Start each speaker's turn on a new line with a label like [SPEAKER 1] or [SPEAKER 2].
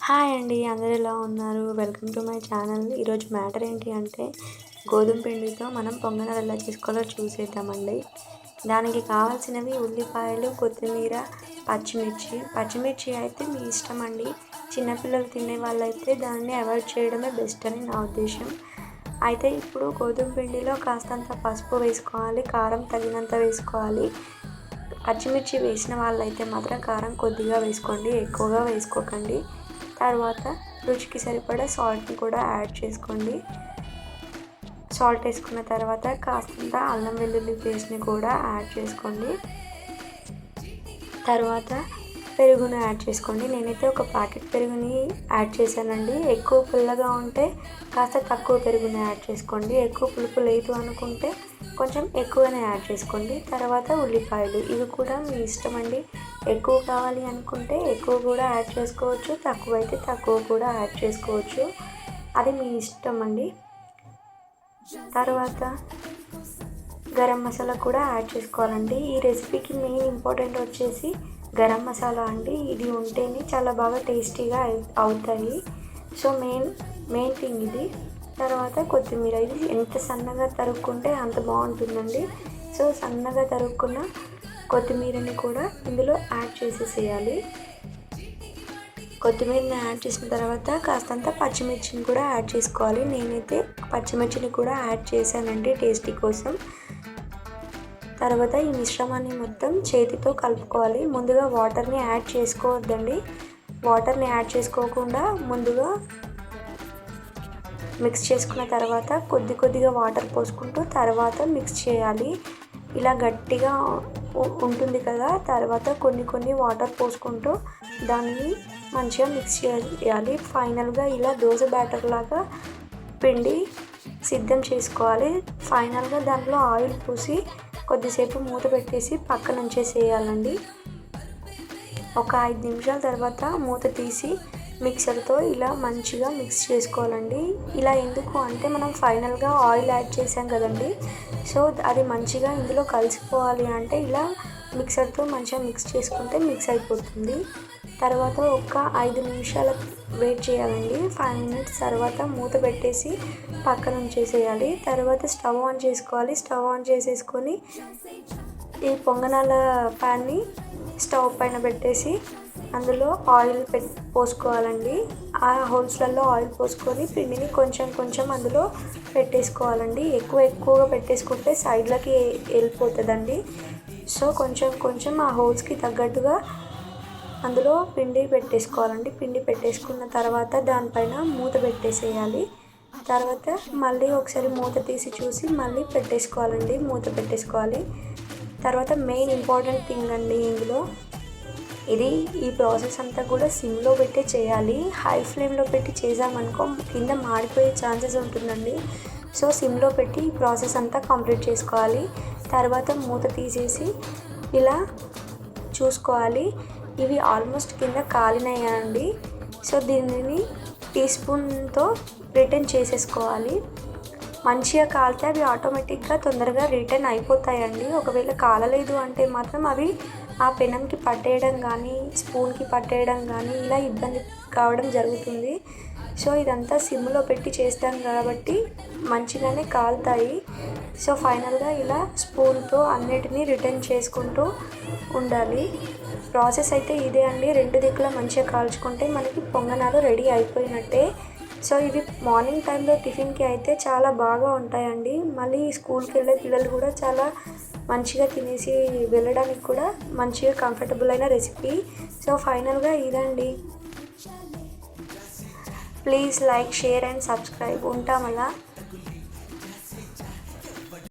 [SPEAKER 1] Hi అండి, అందరూ ఎలా ఉన్నారు? Welcome to my channel. ఈరోజు మ్యాటర్ ఏంటి అంటే గోధుమ పిండితో మనం పొంగనాలు ఎలా చేసుకోవాలో చూసేద్దామండి. దానికి కావాల్సినవి ఉల్లిపాయలు, కొత్తిమీర, పచ్చిమిర్చి అయితే మీ ఇష్టం అండి. చిన్నపిల్లలు తినే వాళ్ళైతే దాన్ని అవాయిడ్ చేయడమే బెస్ట్ అని నా ఉద్దేశం. అయితే ఇప్పుడు గోధుమ పిండిలో కాస్తంత పసుపు వేసుకోవాలి, కారం తగినంత వేసుకోవాలి. పచ్చిమిర్చి వేసిన వాళ్ళైతే మాత్రం కారం కొద్దిగా వేసుకోండి, ఎక్కువగా వేసుకోకండి. తర్వాత రుచికి సరిపడా సాల్ట్ని కూడా యాడ్ చేసుకోండి. సాల్ట్ వేసుకున్న తర్వాత కాస్తంత అల్లం వెల్లుల్లి పేస్ట్ని కూడా యాడ్ చేసుకోండి. తర్వాత పెరుగును యాడ్ చేసుకోండి. నేనైతే ఒక ప్యాకెట్ పెరుగుని యాడ్ చేశానండి. ఎక్కువ పుల్లగా ఉంటే కాస్త తక్కువ పెరుగుని యాడ్ చేసుకోండి. ఎక్కువ పులుపు లేదు అనుకుంటే కొంచెం ఎక్కువనే యాడ్ చేసుకోండి. తర్వాత ఉల్లిపాయలు, ఇవి కూడా మీ ఇష్టం అండి. ఎక్కువ కావాలి అనుకుంటే ఎక్కువ కూడా యాడ్ చేసుకోవచ్చు, తక్కువ అయితే తక్కువ కూడా యాడ్ చేసుకోవచ్చు, అది మీ ఇష్టం అండి. తర్వాత గరం మసాలా కూడా యాడ్ చేసుకోవాలండి. ఈ రెసిపీకి మెయిన్ ఇంపార్టెంట్ వచ్చేసి గరం మసాలా అండి. ఇది ఉంటేనే చాలా బాగా టేస్టీగా అవుతాయి. సో మెయిన్ థింగ్ ఇది. తర్వాత కొత్తిమీర, ఇది ఎంత సన్నగా తరుక్కుంటే అంత బాగుంటుందండి. సో సన్నగా తరుక్కున్న కొత్తిమీరని కూడా ఇందులో యాడ్ చేసేసేయాలి. కొత్తిమీరని యాడ్ చేసిన తర్వాత కాస్తంత పచ్చిమిర్చిని కూడా యాడ్ చేసుకోవాలి. నేనైతే పచ్చిమిర్చిని కూడా యాడ్ చేశానండి టేస్టీ కోసం. తర్వాత ఈ మిశ్రమాన్ని మొత్తం చేతితో కలుపుకోవాలి. ముందుగా వాటర్ని యాడ్ చేసుకోవద్దండి. వాటర్ని యాడ్ చేసుకోకుండా ముందుగా మిక్స్ చేసుకున్న తర్వాత కొద్దిగా వాటర్ పోసుకుంటూ తర్వాత మిక్స్ చేయాలి. ఇలా గట్టిగా ఉంటుంది కదా, తర్వాత కొన్ని వాటర్ పోసుకుంటూ దాన్ని మంచిగా మిక్స్ చేయాలి. ఫైనల్గా ఇలా దోశ బ్యాటర్ లాగా పిండి సిద్ధం చేసుకోవాలి. ఫైనల్గా దాంట్లో ఆయిల్ పోసి కొద్దిసేపు మూత పెట్టేసి పక్కన ఉంచేసేయాలండి. ఒక 5 నిమిషాల తర్వాత మూత తీసి మిక్సర్తో ఇలా మంచిగా మిక్స్ చేసుకోవాలండి. ఇలా ఎందుకు అంటే మనం ఫైనల్గా ఆయిల్ యాడ్ చేసాం కదండి, సో అది మంచిగా ఇందులో కలిసిపోవాలి అంటే ఇలా మిక్సర్తో మంచిగా మిక్స్ చేసుకుంటే మిక్స్ అయిపోతుంది. తర్వాత ఒక 5 నిమిషాలు వెయిట్ చేయాలండి. 5 మినిట్స్ తర్వాత మూత పెట్టేసి పక్కన ఉంచేసేయాలి. తర్వాత స్టవ్ ఆన్ చేసుకోవాలి. స్టవ్ ఆన్ చేసేసుకొని ఈ పొంగనాల ప్యాన్ని స్టవ్ పైన పెట్టేసి అందులో ఆయిల్ పోసుకోవాలండి. ఆ హోల్స్లలో ఆయిల్ పోసుకొని పిండిని కొంచెం అందులో పెట్టేసుకోవాలండి. ఎక్కువగా పెట్టేసుకుంటే సైడ్లకి వెళ్ళిపోతుందండి. సో కొంచెం ఆ హోల్స్కి తగ్గట్టుగా అందులో పిండి పెట్టేసుకోవాలండి. పిండి పెట్టేసుకున్న తర్వాత దానిపైన మూత పెట్టేసేయాలి. తర్వాత మళ్ళీ ఒకసారి మూత తీసి చూసి మళ్ళీ పెట్టేసుకోవాలండి, మూత పెట్టేసుకోవాలి. తర్వాత మెయిన్ ఇంపార్టెంట్ థింగ్ అండి ఇందులో, ఈ ప్రాసెస్ అంతా కూడా సిమ్లో పెట్టి చేయాలి. హై ఫ్లేమ్లో పెట్టి చేసామనుకో కింద మాడిపోయే ఛాన్సెస్ ఉంటుందండి. సో సిమ్లో పెట్టి ఈ ప్రాసెస్ అంతా కంప్లీట్ చేసుకోవాలి. తర్వాత మూత తీసేసి ఇలా చూసుకోవాలి. ఇవి ఆల్మోస్ట్ కింద కాలినాయండి. సో దీనిని టీ స్పూన్తో రిటర్న్ చేసేసుకోవాలి. మంచిగా కాలితే అవి ఆటోమేటిక్గా తొందరగా రిటర్న్ అయిపోతాయండి. ఒకవేళ కాలలేదు అంటే మాత్రం అవి ఆ పెనంకి పట్టేయడం కానీ స్పూన్కి పట్టేయడం కానీ ఇలా ఇబ్బంది కావడం జరుగుతుంది. సో ఇదంతా సిమ్లో పెట్టి చేస్తాం కాబట్టి మంచిగానే కాలుతాయి. సో ఫైనల్గా ఇలా స్పూన్తో అన్నిటినీ రిటర్న్ చేసుకుంటూ ఉండాలి. ప్రాసెస్ అయితే ఇదే అండి. 2 దిక్కులా మంచిగా కాల్చుకుంటే మనకి పొంగనాలు రెడీ అయిపోయినట్టే. సో ఇవి మార్నింగ్ టైంలో టిఫిన్కి అయితే చాలా బాగా ఉంటాయండి. మళ్ళీ స్కూల్కి వెళ్ళే పిల్లలు కూడా చాలా మంచిగా తినేసి వెళ్ళడానికి కూడా మంచిగా కంఫర్టబుల్ అయిన రెసిపీ. సో ఫైనల్గా ఇదండి. Please like, share and subscribe. ఉంటాం అలా.